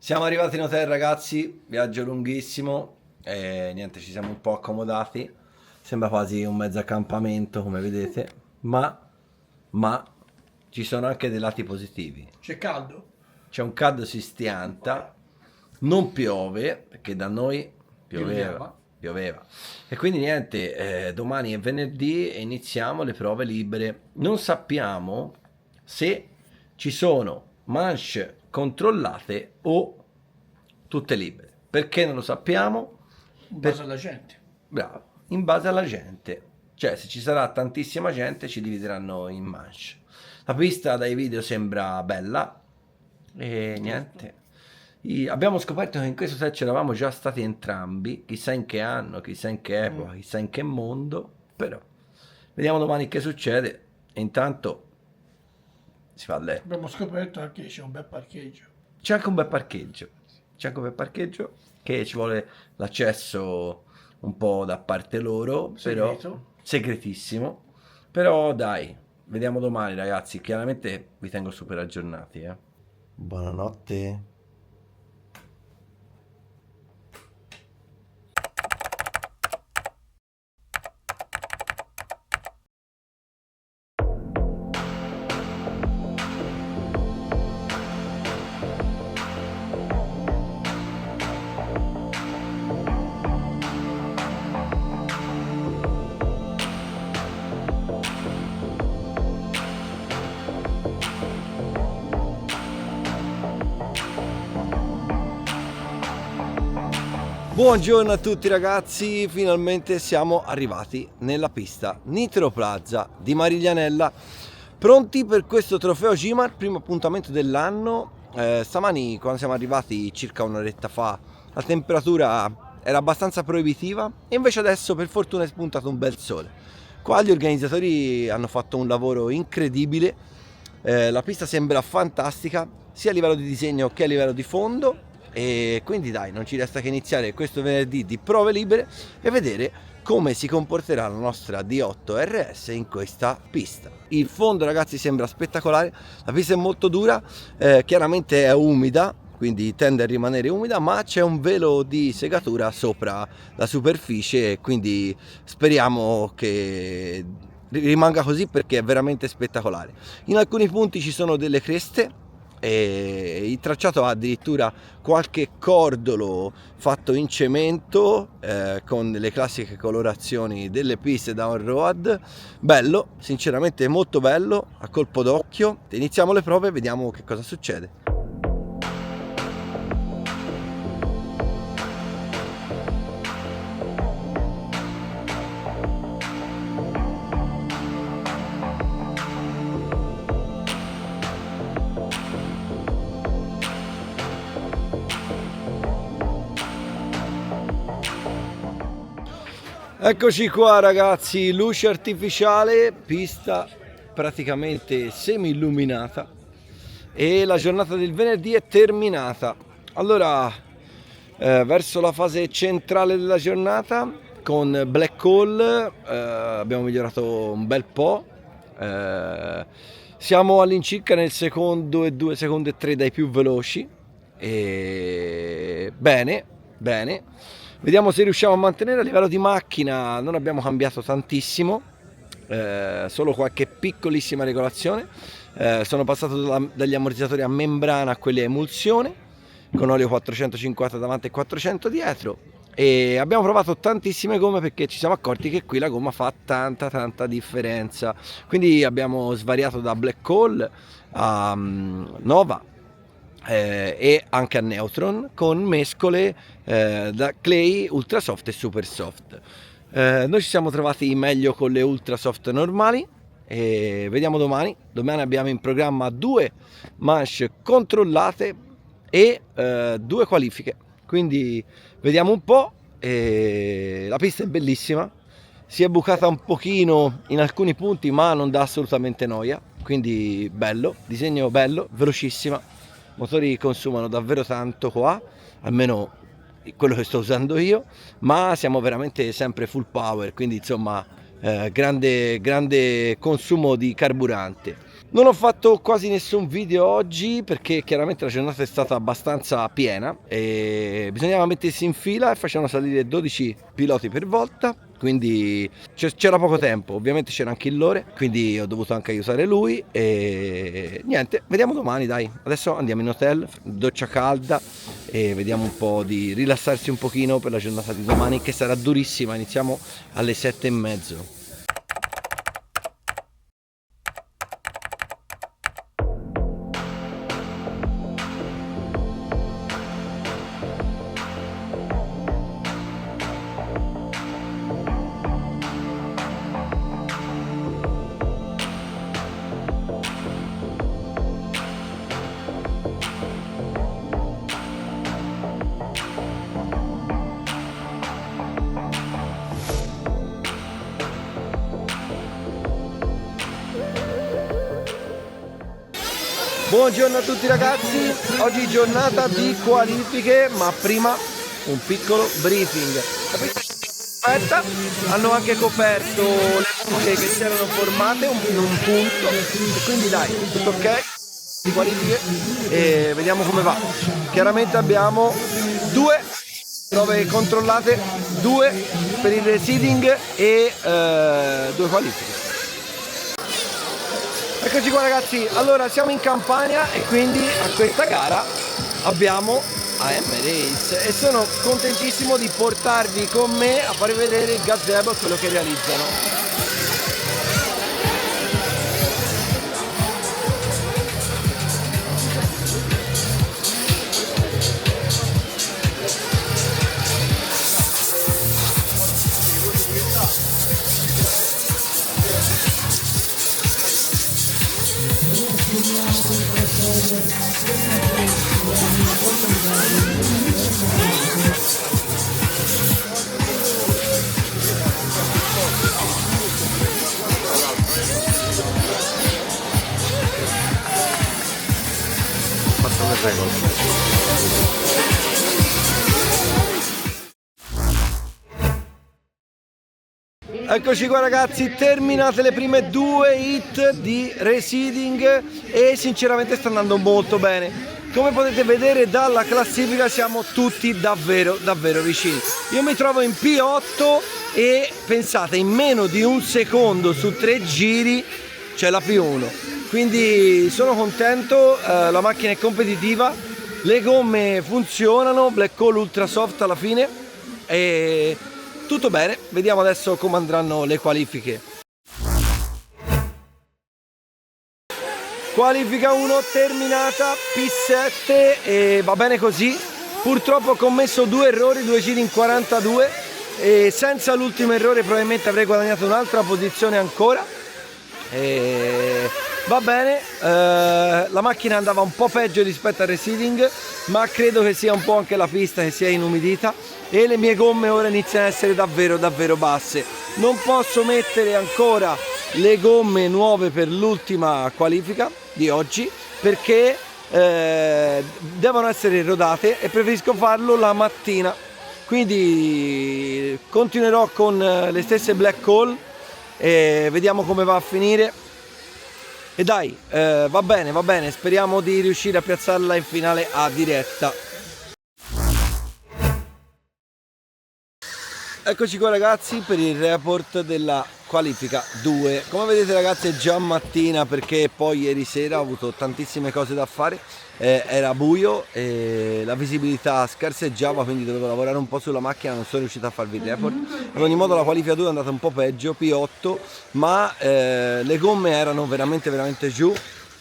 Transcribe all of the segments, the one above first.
Siamo arrivati in hotel, ragazzi, viaggio lunghissimo e niente, ci siamo un po' accomodati. Sembra quasi un mezzo accampamento, come vedete, ma ci sono anche dei lati positivi. C'è caldo? C'è un caldo si stianta, non piove, perché da noi Pioveva. pioveva. E quindi niente, domani è venerdì e iniziamo le prove libere. Non sappiamo se ci sono manche controllate o tutte libere. Perché non lo sappiamo? In base alla gente. Bravo, in base alla gente. Cioè, se ci sarà tantissima gente, ci divideranno in manche. La pista dai video sembra bella e niente. Abbiamo scoperto che in questo set c'eravamo già stati entrambi, chissà in che anno, chissà in che epoca, chissà in che mondo, però vediamo domani che succede e intanto si fa a letto. Abbiamo scoperto anche che c'è un bel parcheggio. C'è anche un bel parcheggio, che ci vuole l'accesso un po' da parte loro, però Segreto. segretissimo, però dai, vediamo domani ragazzi, chiaramente vi tengo super aggiornati, Buonanotte. Buongiorno a tutti ragazzi, finalmente siamo arrivati nella pista Nitro Plaza di Mariglianella, pronti per questo trofeo Cimar, primo appuntamento dell'anno. Stamani quando siamo arrivati circa un'oretta fa la temperatura era abbastanza proibitiva e invece adesso per fortuna è spuntato un bel sole. Qua gli organizzatori hanno fatto un lavoro incredibile, la pista sembra fantastica sia a livello di disegno che a livello di fondo. E quindi dai, non ci resta che iniziare questo venerdì di prove libere e vedere come si comporterà la nostra D8 RS in questa pista. Il fondo ragazzi sembra spettacolare, la pista è molto dura, chiaramente è umida, quindi tende a rimanere umida, ma c'è un velo di segatura sopra la superficie e quindi speriamo che rimanga così perché è veramente spettacolare. In alcuni punti ci sono delle creste e il tracciato ha addirittura qualche cordolo fatto in cemento con le classiche colorazioni delle piste da on road. Bello, sinceramente molto bello, a colpo d'occhio. Iniziamo le prove e vediamo che cosa succede. Eccoci qua ragazzi, luce artificiale, pista praticamente semi illuminata e la giornata del venerdì è terminata. Allora, verso la fase centrale della giornata con Black Hole abbiamo migliorato un bel po', siamo all'incirca nel secondo e 2 secondi e 3 dai più veloci e bene. Vediamo se riusciamo a mantenere. A livello di macchina non abbiamo cambiato tantissimo, solo qualche piccolissima regolazione. Sono passato dagli ammortizzatori a membrana a quelli a emulsione con olio 450 davanti e 400 dietro e abbiamo provato tantissime gomme perché ci siamo accorti che qui la gomma fa tanta differenza, quindi abbiamo svariato da Black Hole a Nova e anche a Neutron con mescole da Clay, Ultra Soft e Super Soft. Noi ci siamo trovati meglio con le Ultra Soft normali e vediamo domani. Domani abbiamo in programma 2 manche controllate e 2 qualifiche, quindi vediamo un po'. La pista è bellissima, si è bucata un pochino in alcuni punti ma non dà assolutamente noia, quindi bello, disegno bello, velocissima. Motori consumano davvero tanto qua, almeno quello che sto usando io, ma siamo veramente sempre full power, quindi insomma grande consumo di carburante. Non ho fatto quasi nessun video oggi perché chiaramente la giornata è stata abbastanza piena e bisognava mettersi in fila e facevano salire 12 piloti per volta, quindi c'era poco tempo, ovviamente c'era anche il Lore, quindi ho dovuto anche aiutare lui e niente, vediamo domani dai. Adesso andiamo in hotel, doccia calda e vediamo un po' di rilassarsi un pochino per la giornata di domani che sarà durissima, iniziamo alle 7:30. Buongiorno a tutti ragazzi, oggi giornata di qualifiche, ma prima un piccolo briefing. Aspetta, hanno anche coperto le buche che si erano formate in un punto, e quindi dai, tutto ok, di qualifiche e vediamo come va. Chiaramente abbiamo 2 prove controllate, 2 per il seeding e 2 qualifiche. Eccoci qua ragazzi, allora siamo in Campania e quindi a questa gara abbiamo AM Race e sono contentissimo di portarvi con me a farvi vedere il gazebo e quello che realizzano. Eccoci qua ragazzi, terminate le prime 2 hit di reseeding e sinceramente sta andando molto bene. Come potete vedere dalla classifica siamo tutti davvero vicini. Io mi trovo in P8 e pensate, in meno di un secondo su 3 giri c'è la P1. Quindi sono contento, la macchina è competitiva, le gomme funzionano, Black Hole Ultra Soft alla fine e tutto bene. Vediamo adesso come andranno le qualifiche. Qualifica 1 terminata, P7 e va bene così. Purtroppo ho commesso 2 errori, 2 giri in 42 e senza l'ultimo errore probabilmente avrei guadagnato un'altra posizione ancora. E va bene, la macchina andava un po' peggio rispetto al reseeding, ma credo che sia un po' anche la pista che sia inumidita e le mie gomme ora iniziano ad essere davvero basse. Non posso mettere ancora le gomme nuove per l'ultima qualifica di oggi perché devono essere rodate e preferisco farlo la mattina, quindi continuerò con le stesse Black Hole e vediamo come va a finire. E dai, va bene, speriamo di riuscire a piazzarla in finale a diretta. Eccoci qua ragazzi per il report della qualifica 2. Come vedete ragazzi è già mattina perché poi ieri sera ho avuto tantissime cose da fare, era buio e la visibilità scarseggiava, quindi dovevo lavorare un po' sulla macchina, non sono riuscito a farvi il report. Ad ogni modo la qualifica 2 è andata un po' peggio, P8, ma le gomme erano veramente giù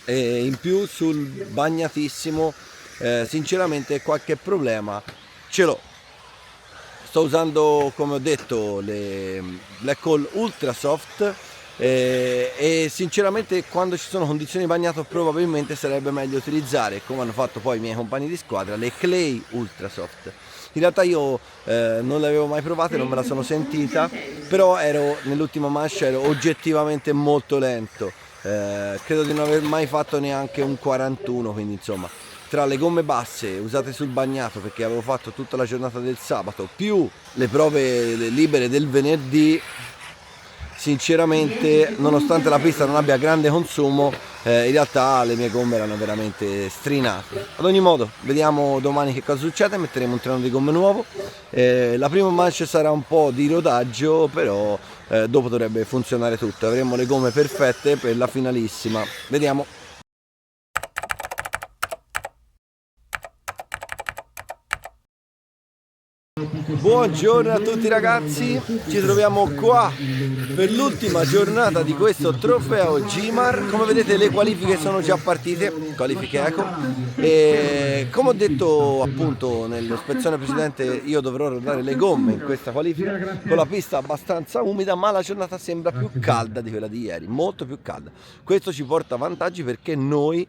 e in più sul bagnatissimo sinceramente qualche problema ce l'ho. Sto usando, come ho detto, le Black Hole Ultra Soft e sinceramente quando ci sono condizioni di bagnato probabilmente sarebbe meglio utilizzare, come hanno fatto poi i miei compagni di squadra, le Clay Ultra Soft. In realtà io non le avevo mai provate, non me la sono sentita, però nell'ultima manche ero oggettivamente molto lento, credo di non aver mai fatto neanche un 41, quindi insomma tra le gomme basse usate sul bagnato perché avevo fatto tutta la giornata del sabato più le prove libere del venerdì, sinceramente nonostante la pista non abbia grande consumo in realtà le mie gomme erano veramente strinate. Ad ogni modo, vediamo domani che cosa succede, metteremo un treno di gomme nuovo. La prima manche sarà un po' di rodaggio, però dopo dovrebbe funzionare tutto, avremo le gomme perfette per la finalissima. Vediamo. Buongiorno a tutti ragazzi, ci troviamo qua per l'ultima giornata di questo trofeo Gimar. Come vedete le qualifiche sono già partite, qualifiche eco, e come ho detto appunto nell'ispezione precedente io dovrò rodare le gomme in questa qualifica con la pista abbastanza umida, ma la giornata sembra più calda di quella di ieri, molto più calda. Questo ci porta vantaggi perché noi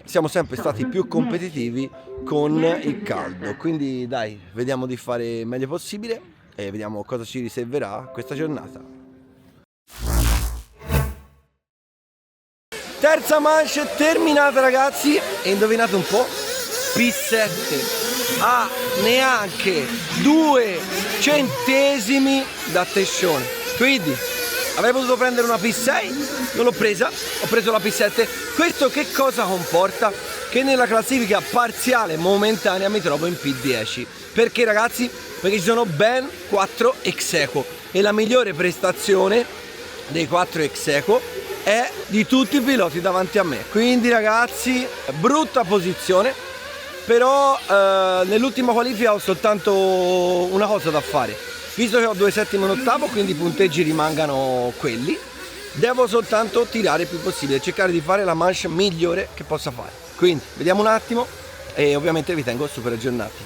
siamo sempre stati più competitivi con il caldo, quindi dai, vediamo di fare il meglio possibile e vediamo cosa ci riserverà questa giornata. Terza manche terminata ragazzi, e indovinate un po', P7 a neanche 2 centesimi da Tescione, quindi avrei potuto prendere una P6, non l'ho presa, ho preso la P7. Questo che cosa comporta? Che nella classifica parziale momentanea mi trovo in P10. Perché ragazzi? Perché ci sono ben 4 ex aequo e la migliore prestazione dei 4 ex aequo è di tutti i piloti davanti a me. Quindi ragazzi, brutta posizione, però nell'ultima qualifica ho soltanto una cosa da fare. Visto che ho 2 settimi e un ottavo, quindi i punteggi rimangano quelli, devo soltanto tirare il più possibile, cercare di fare la manche migliore che possa fare. Quindi vediamo un attimo e ovviamente vi tengo super aggiornati.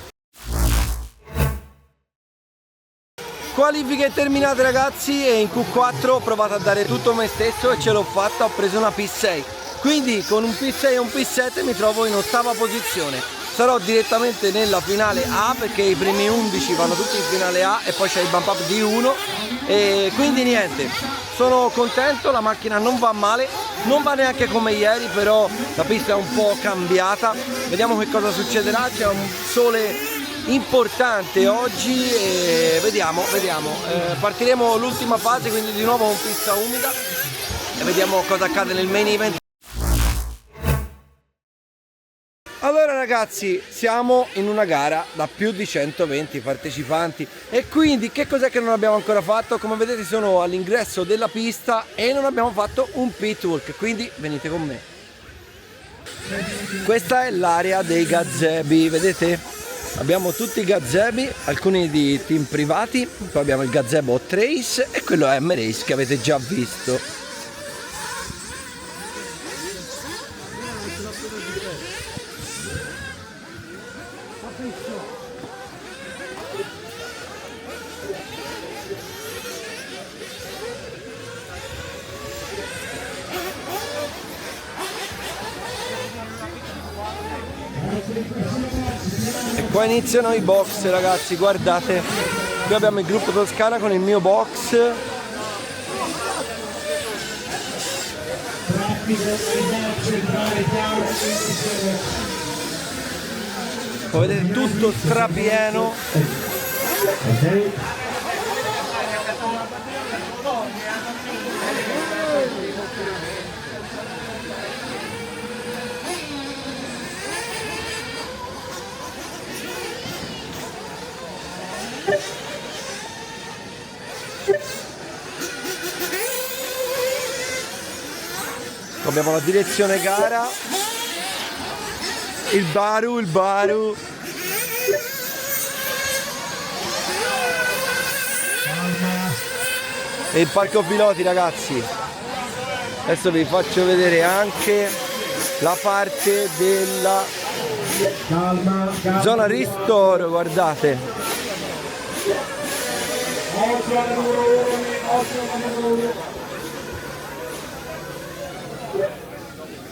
Qualifiche terminate ragazzi, e in Q4 ho provato a dare tutto me stesso e ce l'ho fatta, ho preso una P6. Quindi con un P6 e un P7 mi trovo in ottava posizione. Sarò direttamente nella finale A perché i primi 11 vanno tutti in finale A e poi c'è il bump up di 1 e quindi niente, sono contento, la macchina non va male, non va neanche come ieri, però la pista è un po' cambiata, vediamo che cosa succederà, c'è un sole importante oggi e vediamo. Partiremo l'ultima fase, quindi di nuovo con pista umida e vediamo cosa accade nel main event. Allora ragazzi, siamo in una gara da più di 120 partecipanti e quindi che cos'è che non abbiamo ancora fatto? Come vedete sono all'ingresso della pista e non abbiamo fatto un pit walk, quindi venite con me. Questa è l'area dei gazebi, vedete? Abbiamo tutti i gazebi, alcuni di team privati, poi abbiamo il gazebo Trace e quello è M-Race che avete già visto. E qua iniziano i box ragazzi, guardate, qui abbiamo il gruppo Toscana con il mio box. Come vedete tutto strapieno. Abbiamo la direzione gara, il baru. E il parco piloti ragazzi. Adesso vi faccio vedere anche la parte della zona ristoro, guardate.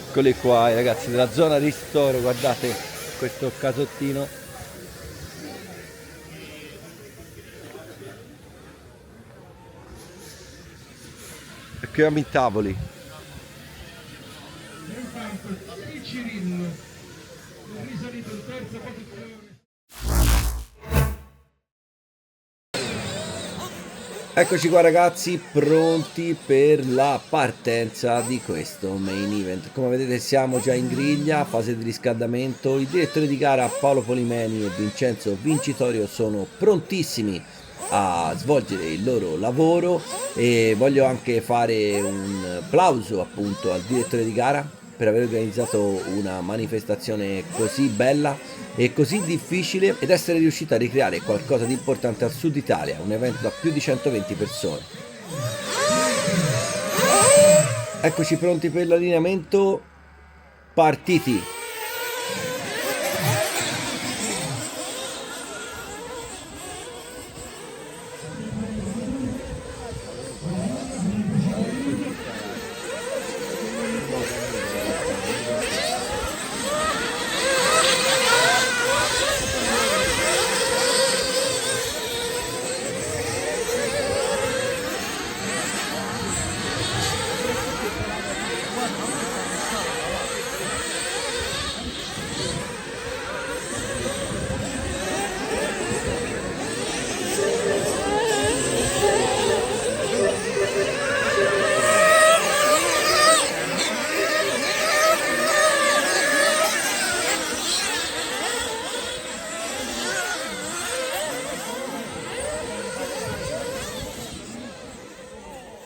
Eccoli qua ragazzi della zona ristoro, guardate questo casottino. E qui abbiamo i tavoli. Eccoci qua ragazzi, pronti per la partenza di questo main event. Come vedete siamo già in griglia, fase di riscaldamento. I direttori di gara Paolo Polimeni e Vincenzo Vincitorio sono prontissimi a svolgere il loro lavoro e voglio anche fare un applauso appunto al direttore di gara per aver organizzato una manifestazione così bella e così difficile ed essere riuscito a ricreare qualcosa di importante al Sud Italia, un evento da più di 120 persone. Eccoci pronti per l'allineamento, partiti!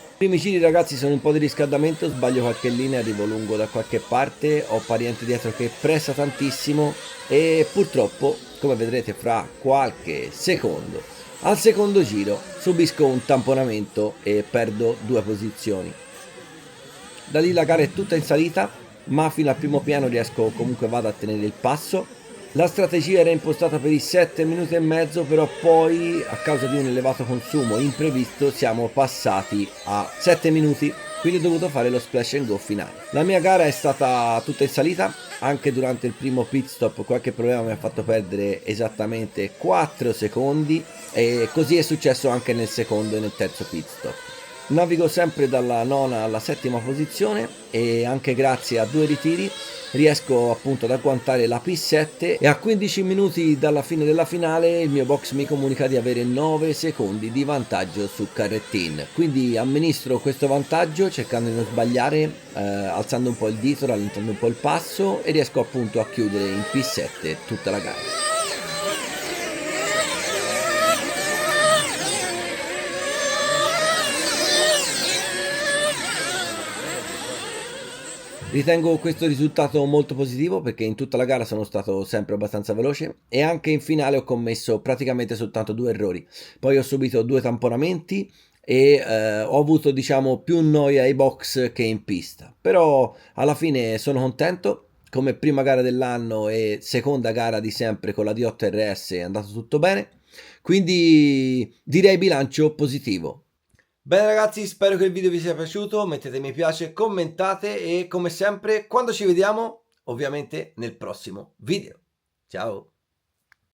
I primi giri ragazzi sono un po' di riscaldamento, sbaglio qualche linea, arrivo lungo da qualche parte, ho Pariente dietro che pressa tantissimo e purtroppo, come vedrete fra qualche secondo, al secondo giro subisco un tamponamento e perdo 2 posizioni. Da lì la gara è tutta in salita, ma fino al primo piano riesco comunque vado a tenere il passo. La strategia era impostata per i 7 minuti e mezzo, però poi a causa di un elevato consumo imprevisto siamo passati a 7 minuti, quindi ho dovuto fare lo splash and go finale. La mia gara è stata tutta in salita, anche durante il primo pit stop qualche problema mi ha fatto perdere esattamente 4 secondi e così è successo anche nel secondo e nel terzo pit stop. Navigo sempre dalla nona alla settima posizione e anche grazie a 2 ritiri riesco appunto ad agguantare la P7 e a 15 minuti dalla fine della finale il mio box mi comunica di avere 9 secondi di vantaggio su Carrettin, quindi amministro questo vantaggio cercando di non sbagliare, alzando un po' il dito, rallentando un po' il passo e riesco appunto a chiudere in P7 tutta la gara. Ritengo questo risultato molto positivo perché in tutta la gara sono stato sempre abbastanza veloce e anche in finale ho commesso praticamente soltanto 2 errori. Poi ho subito 2 tamponamenti e ho avuto diciamo più noia ai box che in pista. Però alla fine sono contento, come prima gara dell'anno e seconda gara di sempre con la D8 RS è andato tutto bene, quindi direi bilancio positivo. Bene ragazzi, spero che il video vi sia piaciuto, mettete mi piace, commentate e come sempre quando ci vediamo ovviamente nel prossimo video. Ciao!